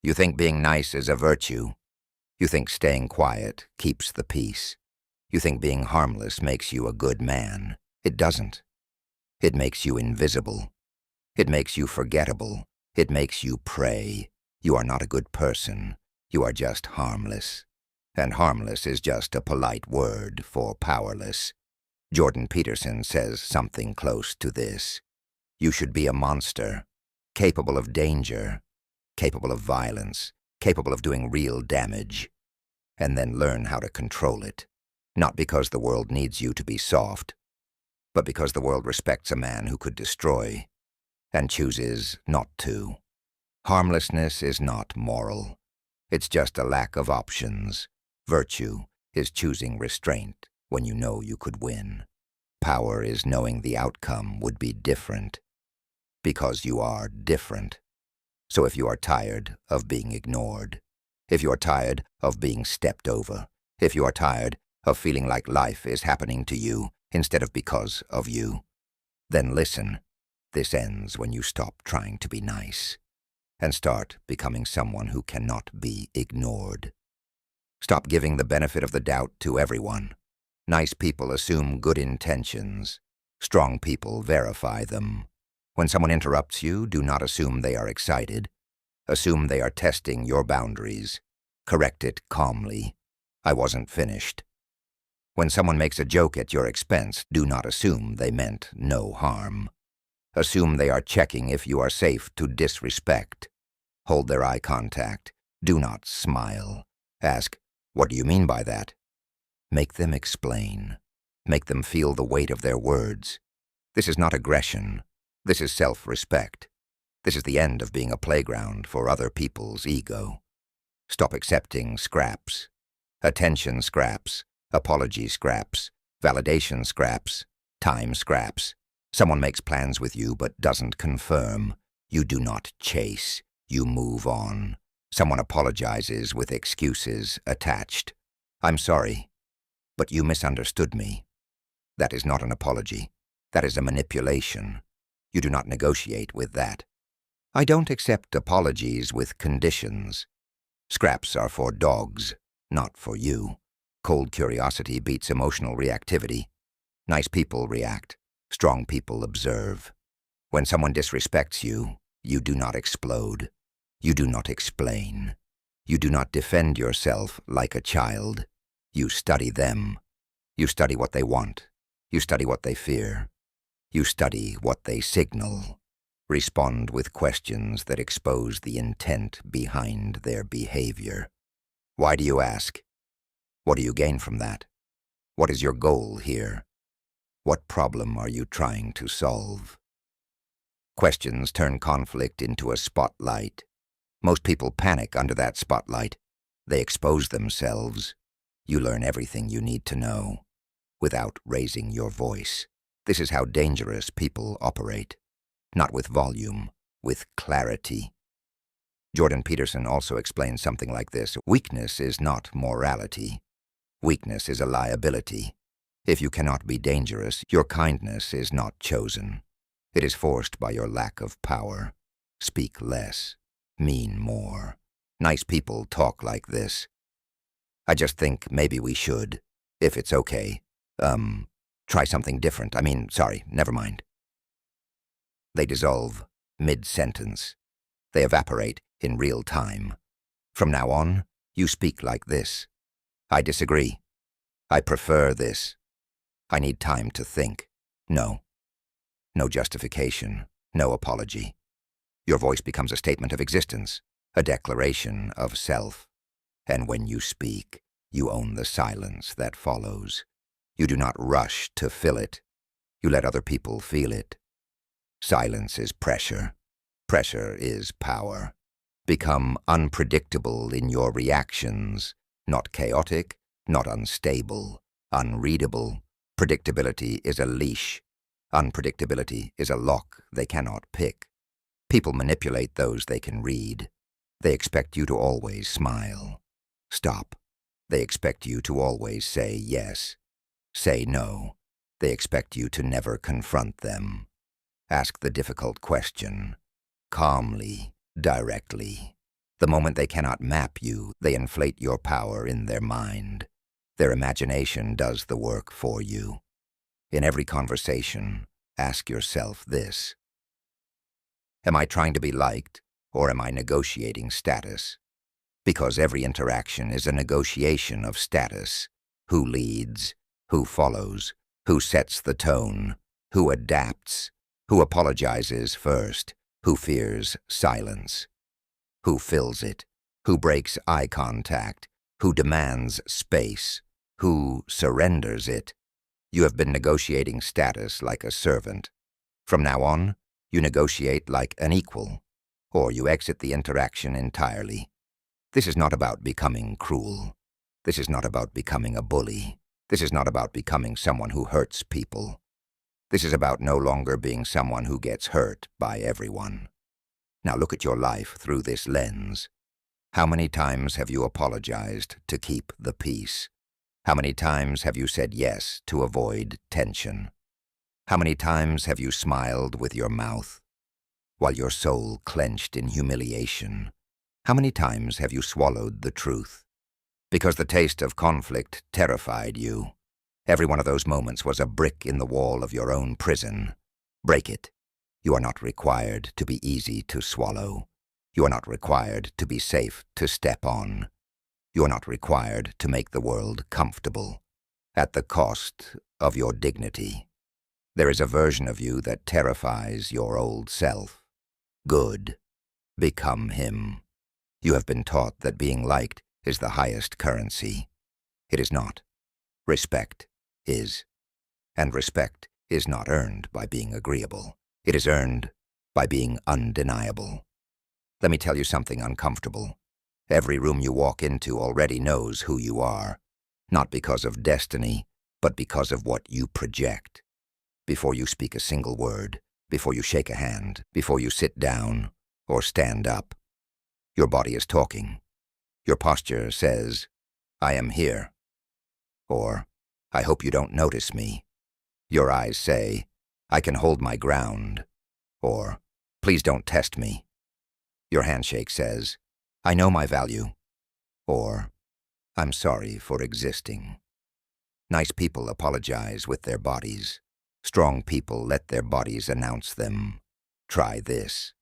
You think being nice is a virtue. You think staying quiet keeps the peace. You think being harmless makes you a good man. It doesn't. It makes you invisible. It makes you forgettable. It makes you prey. You are not a good person. You are just harmless. And harmless is just a polite word for powerless. Jordan Peterson says something close to this. You should be a monster, capable of danger, capable of violence, capable of doing real damage, and then learn how to control it. Not because the world needs you to be soft, but because the world respects a man who could destroy and chooses not to. Harmlessness is not moral. It's just a lack of options. Virtue is choosing restraint when you know you could win. Power is knowing the outcome would be different, because you are different. So if you are tired of being ignored, if you are tired of being stepped over, if you are tired of feeling like life is happening to you instead of because of you, then listen. This ends when you stop trying to be nice and start becoming someone who cannot be ignored. Stop giving the benefit of the doubt to everyone. Nice people assume good intentions. Strong people verify them. When someone interrupts you, do not assume they are excited. Assume they are testing your boundaries. Correct it calmly. I wasn't finished. When someone makes a joke at your expense, do not assume they meant no harm. Assume they are checking if you are safe to disrespect. Hold their eye contact. Do not smile. Ask, what do you mean by that? Make them explain. Make them feel the weight of their words. This is not aggression. This is self-respect. This is the end of being a playground for other people's ego. Stop accepting scraps. Attention scraps. Apology scraps. Validation scraps. Time scraps. Someone makes plans with you but doesn't confirm. You do not chase. You move on. Someone apologizes with excuses attached. I'm sorry, but you misunderstood me. That is not an apology. That is a manipulation. You do not negotiate with that. I don't accept apologies with conditions. Scraps are for dogs, not for you. Cold curiosity beats emotional reactivity. Nice people react. Strong people observe. When someone disrespects you, you do not explode. You do not explain. You do not defend yourself like a child. You study them. You study what they want. You study what they fear. You study what they signal. Respond with questions that expose the intent behind their behavior. Why do you ask? What do you gain from that? What is your goal here? What problem are you trying to solve? Questions turn conflict into a spotlight. Most people panic under that spotlight. They expose themselves. You learn everything you need to know without raising your voice. This is how dangerous people operate. Not with volume, with clarity. Jordan Peterson also explains something like this. Weakness is not morality. Weakness is a liability. If you cannot be dangerous, your kindness is not chosen. It is forced by your lack of power. Speak less. Mean more. Nice people talk like this. I just think maybe we should, if it's okay, try something different. Sorry, never mind. They dissolve mid-sentence. They evaporate in real time. From now on, you speak like this. I disagree. I prefer this. I need time to think. No. No justification. No apology. Your voice becomes a statement of existence, a declaration of self. And when you speak, you own the silence that follows. You do not rush to fill it. You let other people feel it. Silence is pressure. Pressure is power. Become unpredictable in your reactions, not chaotic, not unstable, unreadable. Predictability is a leash. Unpredictability is a lock they cannot pick. People manipulate those they can read. They expect you to always smile. Stop. They expect you to always say yes. Say no. They expect you to never confront them. Ask the difficult question. Calmly, directly. The moment they cannot map you, they inflate your power in their mind. Their imagination does the work for you. In every conversation, ask yourself this: am I trying to be liked, or am I negotiating status? Because every interaction is a negotiation of status. Who leads? Who follows? Who sets the tone? Who adapts? Who apologizes first? Who fears silence? Who fills it? Who breaks eye contact? Who demands space? Who surrenders it? You have been negotiating status like a servant. From now on, you negotiate like an equal, or you exit the interaction entirely. This is not about becoming cruel. This is not about becoming a bully. This is not about becoming someone who hurts people. This is about no longer being someone who gets hurt by everyone. Now look at your life through this lens. How many times have you apologized to keep the peace? How many times have you said yes to avoid tension? How many times have you smiled with your mouth while your soul clenched in humiliation? How many times have you swallowed the truth? Because the taste of conflict terrified you. Every one of those moments was a brick in the wall of your own prison. Break it. You are not required to be easy to swallow. You are not required to be safe to step on. You are not required to make the world comfortable, at the cost of your dignity. There is a version of you that terrifies your old self. Good. Become him. You have been taught that being liked is the highest currency. It is not. Respect is. And respect is not earned by being agreeable. It is earned by being undeniable. Let me tell you something uncomfortable. Every room you walk into already knows who you are, not because of destiny, but because of what you project. Before you speak a single word, before you shake a hand, before you sit down or stand up, your body is talking. Your posture says, "I am here," or "I hope you don't notice me." Your eyes say, "I can hold my ground," or "Please don't test me." Your handshake says, "I know my value," or "I'm sorry for existing." Nice people apologize with their bodies. Strong people let their bodies announce them. Try this.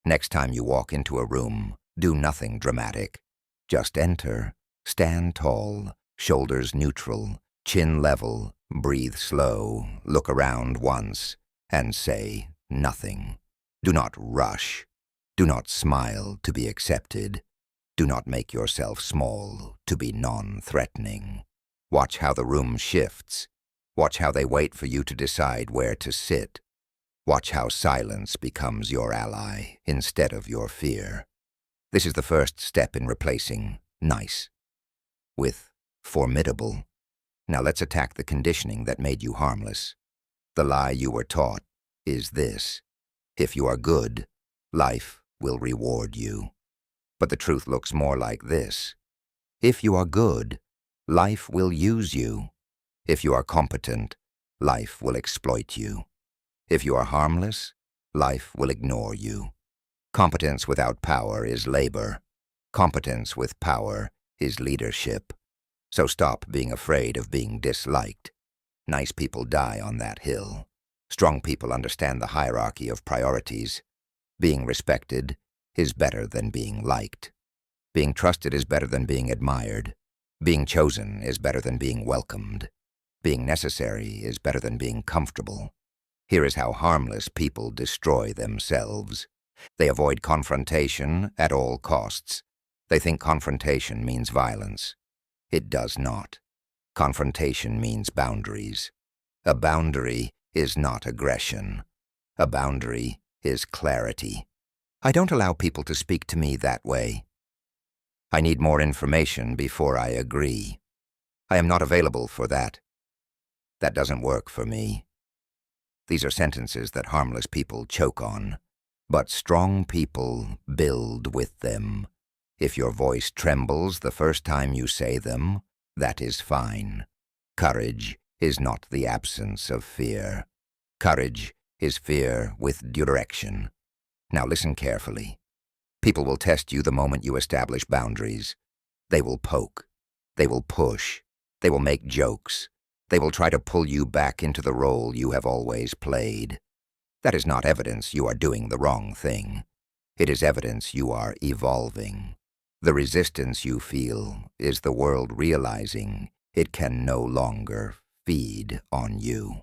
Next time you walk into a room, do nothing dramatic. Just enter, stand tall, shoulders neutral, chin level, breathe slow, look around once, and say nothing. Do not rush. Do not smile to be accepted. Do not make yourself small to be non-threatening. Watch how the room shifts. Watch how they wait for you to decide where to sit. Watch how silence becomes your ally instead of your fear. This is the first step in replacing nice with formidable. Now let's attack the conditioning that made you harmless. The lie you were taught is this: if you are good, life will reward you. But the truth looks more like this: if you are good, life will use you. If you are competent, life will exploit you. If you are harmless, life will ignore you. Competence without power is labor. Competence with power is leadership. So stop being afraid of being disliked. Nice people die on that hill. Strong people understand the hierarchy of priorities. Being respected is better than being liked. Being trusted is better than being admired. Being chosen is better than being welcomed. Being necessary is better than being comfortable. Here is how harmless people destroy themselves. They avoid confrontation at all costs. They think confrontation means violence. It does not. Confrontation means boundaries. A boundary is not aggression. A boundary is clarity. I don't allow people to speak to me that way. I need more information before I agree. I am not available for that. That doesn't work for me. These are sentences that harmless people choke on, but strong people build with them. If your voice trembles the first time you say them, that is fine. Courage is not the absence of fear. Courage is fear with direction. Now listen carefully. People will test you the moment you establish boundaries. They will poke. They will push. They will make jokes. They will try to pull you back into the role you have always played. That is not evidence you are doing the wrong thing. It is evidence you are evolving. The resistance you feel is the world realizing it can no longer feed on you.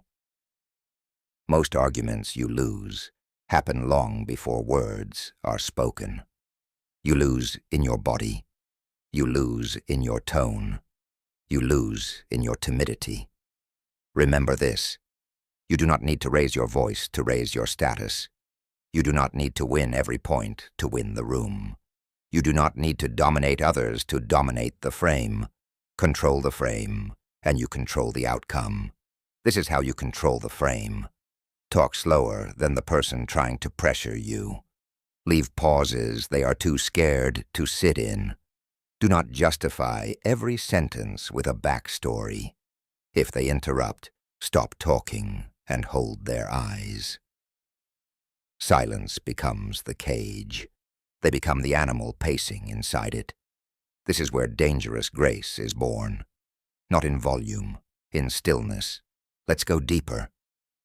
Most arguments you lose happen long before words are spoken. You lose in your body. You lose in your tone. You lose in your timidity. Remember this: you do not need to raise your voice to raise your status. You do not need to win every point to win the room. You do not need to dominate others to dominate the frame. Control the frame, and you control the outcome. This is how you control the frame. Talk slower than the person trying to pressure you. Leave pauses they are too scared to sit in. Do not justify every sentence with a backstory. If they interrupt, stop talking and hold their eyes. Silence becomes the cage. They become the animal pacing inside it. This is where dangerous grace is born. Not in volume, in stillness. Let's go deeper.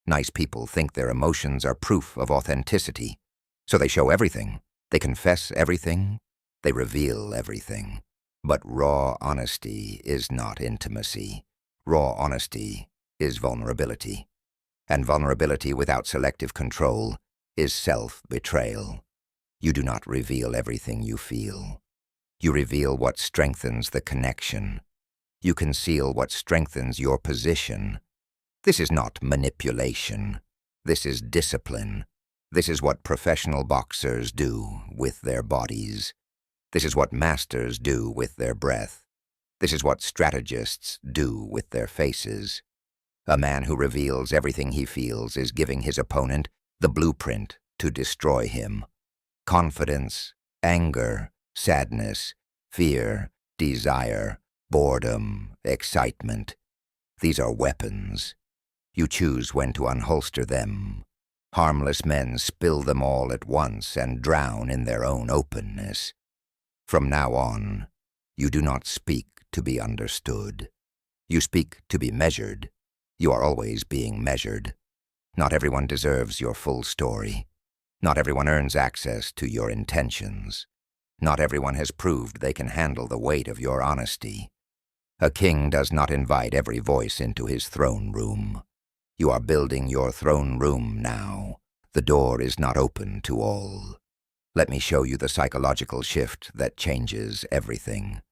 Nice people think their emotions are proof of authenticity, so they show everything. They confess everything. They reveal everything. But raw honesty is not intimacy. Raw honesty is vulnerability. And vulnerability without selective control is self-betrayal. You do not reveal everything you feel. You reveal what strengthens the connection. You conceal what strengthens your position. This is not manipulation. This is discipline. This is what professional boxers do with their bodies. This is what masters do with their breath. This is what strategists do with their faces. A man who reveals everything he feels is giving his opponent the blueprint to destroy him. Confidence, anger, sadness, fear, desire, boredom, excitement. These are weapons. You choose when to unholster them. Harmless men spill them all at once and drown in their own openness. From now on, you do not speak to be understood. You speak to be measured. You are always being measured. Not everyone deserves your full story. Not everyone earns access to your intentions. Not everyone has proved they can handle the weight of your honesty. A king does not invite every voice into his throne room. You are building your throne room now. The door is not open to all. Let me show you the psychological shift that changes everything.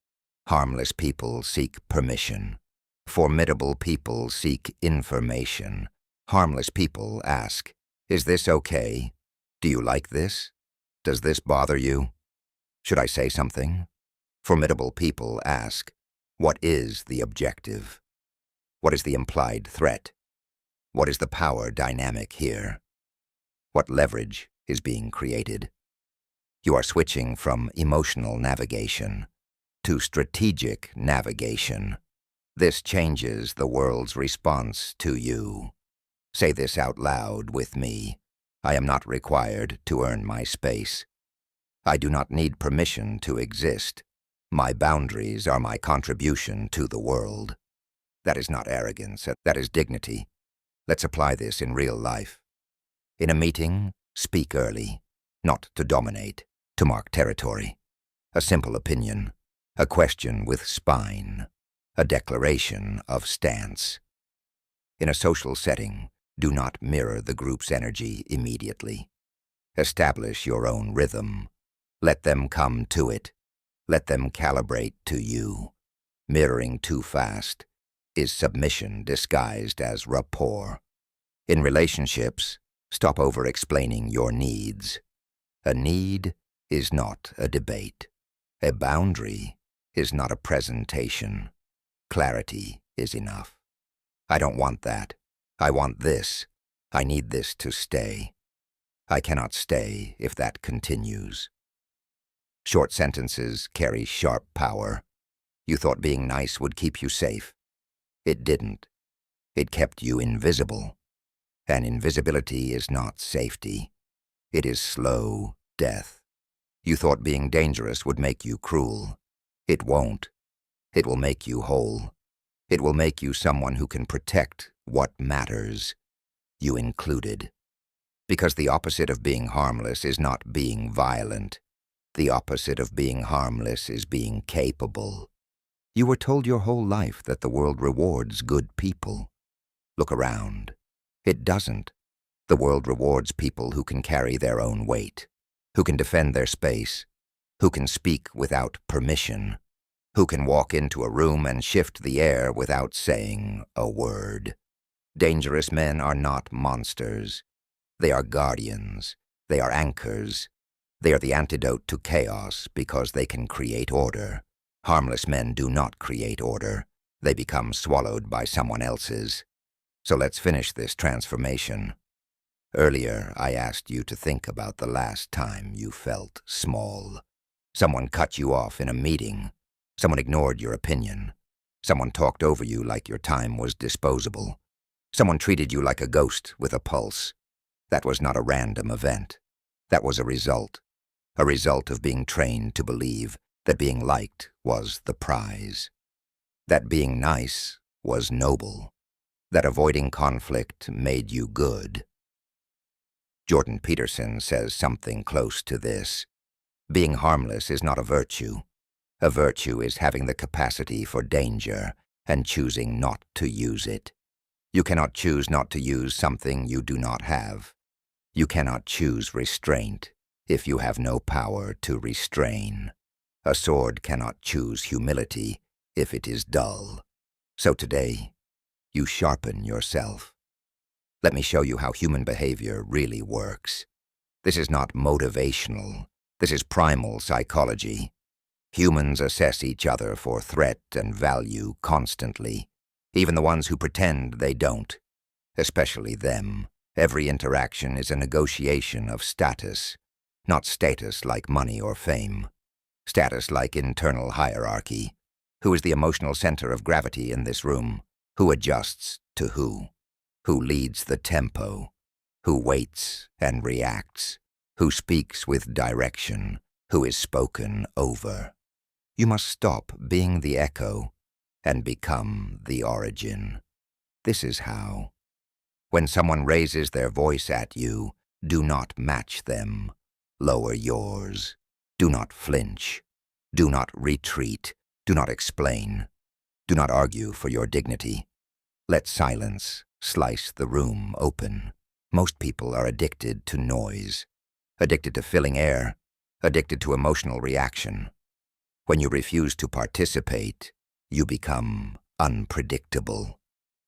Harmless people seek permission. Formidable people seek information. Harmless people ask, "Is this okay? Do you like this? Does this bother you? Should I say something?" Formidable people ask, "What is the objective? What is the implied threat? What is the power dynamic here? What leverage is being created?" You are switching from emotional navigation to strategic navigation. This changes the world's response to you. Say this out loud with me. I am not required to earn my space. I do not need permission to exist. My boundaries are my contribution to the world. That is not arrogance, that is dignity. Let's apply this in real life. In a meeting, speak early, not to dominate, to mark territory. A simple opinion, a question with spine, a declaration of stance. In a social setting, do not mirror the group's energy immediately. Establish your own rhythm. Let them come to it. Let them calibrate to you. Mirroring too fast is submission disguised as rapport. In relationships, stop over-explaining your needs. A need is not a debate. A boundary is not a presentation. Clarity is enough. I don't want that. I want this. I need this to stay. I cannot stay if that continues. Short sentences carry sharp power. You thought being nice would keep you safe. It didn't. It kept you invisible. And invisibility is not safety. It is slow death. You thought being dangerous would make you cruel. It won't. It will make you whole. It will make you someone who can protect what matters, you included. Because the opposite of being harmless is not being violent. The opposite of being harmless is being capable. You were told your whole life that the world rewards good people. Look around. It doesn't. The world rewards people who can carry their own weight, who can defend their space, who can speak without permission, who can walk into a room and shift the air without saying a word. Dangerous men are not monsters. They are guardians. They are anchors. They are the antidote to chaos because they can create order. Harmless men do not create order. They become swallowed by someone else's. So let's finish this transformation. Earlier, I asked you to think about the last time you felt small. Someone cut you off in a meeting. Someone ignored your opinion. Someone talked over you like your time was disposable. Someone treated you like a ghost with a pulse. That was not a random event. That was a result of being trained to believe that being liked was the prize. That being nice was noble. That avoiding conflict made you good. Jordan Peterson says something close to this. Being harmless is not a virtue. A virtue is having the capacity for danger and choosing not to use it. You cannot choose not to use something you do not have. You cannot choose restraint if you have no power to restrain. A sword cannot choose humility if it is dull. So today, you sharpen yourself. Let me show you how human behavior really works. This is not motivational. This is primal psychology. Humans assess each other for threat and value constantly, even the ones who pretend they don't, especially them. Every interaction is a negotiation of status, not status like money or fame. Status like internal hierarchy. Who is the emotional center of gravity in this room? Who adjusts to who? Who leads the tempo? Who waits and reacts? Who speaks with direction? Who is spoken over? You must stop being the echo and become the origin. This is how. When someone raises their voice at you, do not match them. Lower yours. Do not flinch. Do not retreat. Do not explain. Do not argue for your dignity. Let silence slice the room open. Most people are addicted to noise, addicted to filling air, addicted to emotional reaction. When you refuse to participate, you become unpredictable.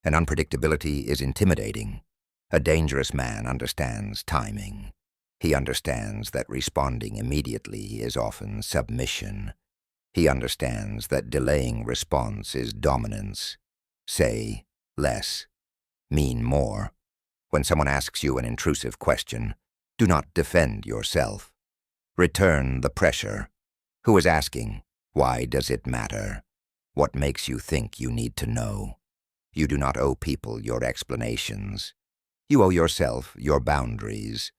And unpredictability is intimidating. A dangerous man understands timing. He understands that responding immediately is often submission. He understands that delaying response is dominance. Say less. Mean more. When someone asks you an intrusive question, do not defend yourself. Return the pressure. Who is asking? Why does it matter? What makes you think you need to know? You do not owe people your explanations. You owe yourself your boundaries.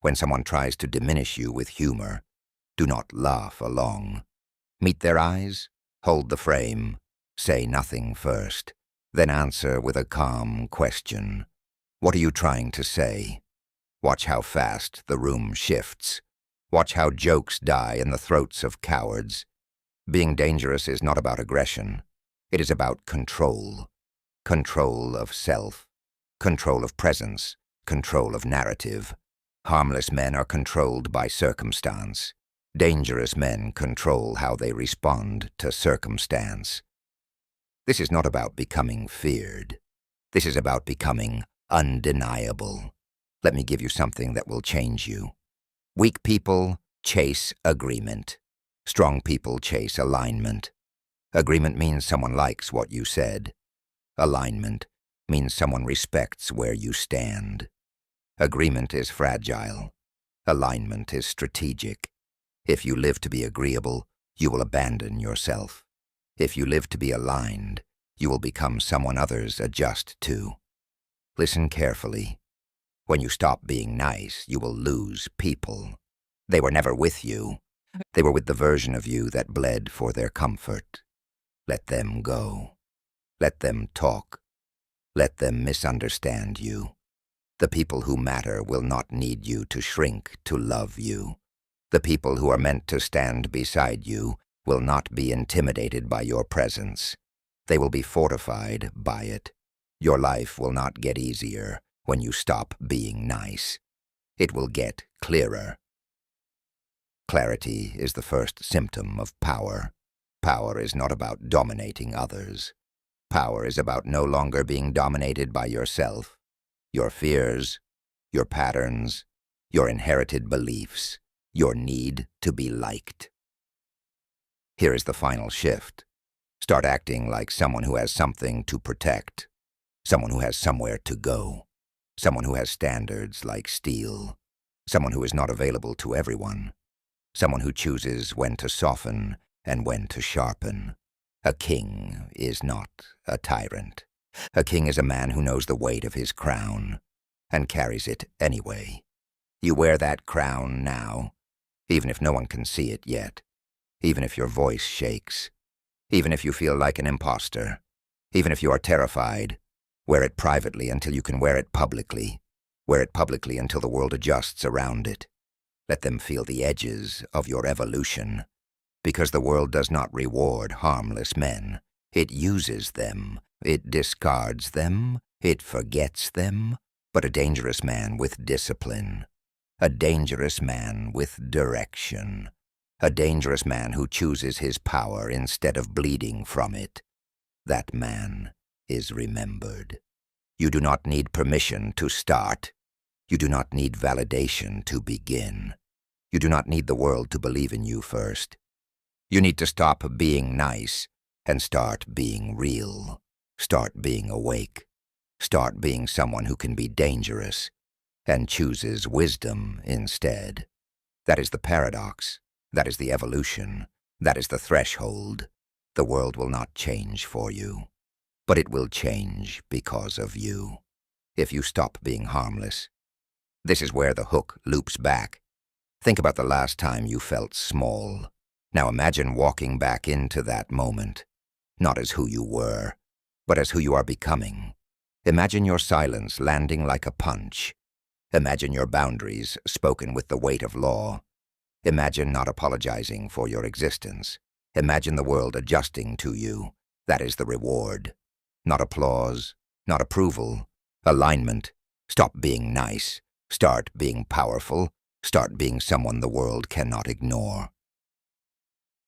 When someone tries to diminish you with humor, do not laugh along. Meet their eyes, hold the frame, say nothing first, then answer with a calm question. What are you trying to say? Watch how fast the room shifts. Watch how jokes die in the throats of cowards. Being dangerous is not about aggression. It is about control. Control of self. Control of presence. Control of narrative. Harmless men are controlled by circumstance. Dangerous men control how they respond to circumstance. This is not about becoming feared. This is about becoming undeniable. Let me give you something that will change you. Weak people chase agreement. Strong people chase alignment. Agreement means someone likes what you said. Alignment means someone respects where you stand. Agreement is fragile. Alignment is strategic. If you live to be agreeable, you will abandon yourself. If you live to be aligned, you will become someone others adjust to. Listen carefully. When you stop being nice, you will lose people. They were never with you. They were with the version of you that bled for their comfort. Let them go. Let them talk. Let them misunderstand you. The people who matter will not need you to shrink to love you. The people who are meant to stand beside you will not be intimidated by your presence. They will be fortified by it. Your life will not get easier when you stop being nice. It will get clearer. Clarity is the first symptom of power. Power is not about dominating others. Power is about no longer being dominated by yourself, your fears, your patterns, your inherited beliefs, your need to be liked. Here is the final shift. Start acting like someone who has something to protect, someone who has somewhere to go, someone who has standards like steel, someone who is not available to everyone, someone who chooses when to soften and when to sharpen. A king is not a tyrant. A king is a man who knows the weight of his crown and carries it anyway. You wear that crown now, even if no one can see it yet, even if your voice shakes, even if you feel like an imposter, even if you are terrified. Wear it privately until you can wear it publicly. Wear it publicly until the world adjusts around it. Let them feel the edges of your evolution. Because the world does not reward harmless men. It uses them. It discards them. It forgets them. But a dangerous man with discipline. A dangerous man with direction. A dangerous man who chooses his power instead of bleeding from it. That man is remembered. You do not need permission to start. You do not need validation to begin. You do not need the world to believe in you first. You need to stop being nice and start being real. Start being awake. Start being someone who can be dangerous and chooses wisdom instead. That is the paradox. That is the evolution. That is the threshold. The world will not change for you, but it will change because of you. If you stop being harmless. This is where the hook loops back. Think about the last time you felt small. Now imagine walking back into that moment, not as who you were, but as who you are becoming. Imagine your silence landing like a punch. Imagine your boundaries spoken with the weight of law. Imagine not apologizing for your existence. Imagine the world adjusting to you. That is the reward. Not applause, not approval, alignment. Stop being nice. Start being powerful. Start being someone the world cannot ignore.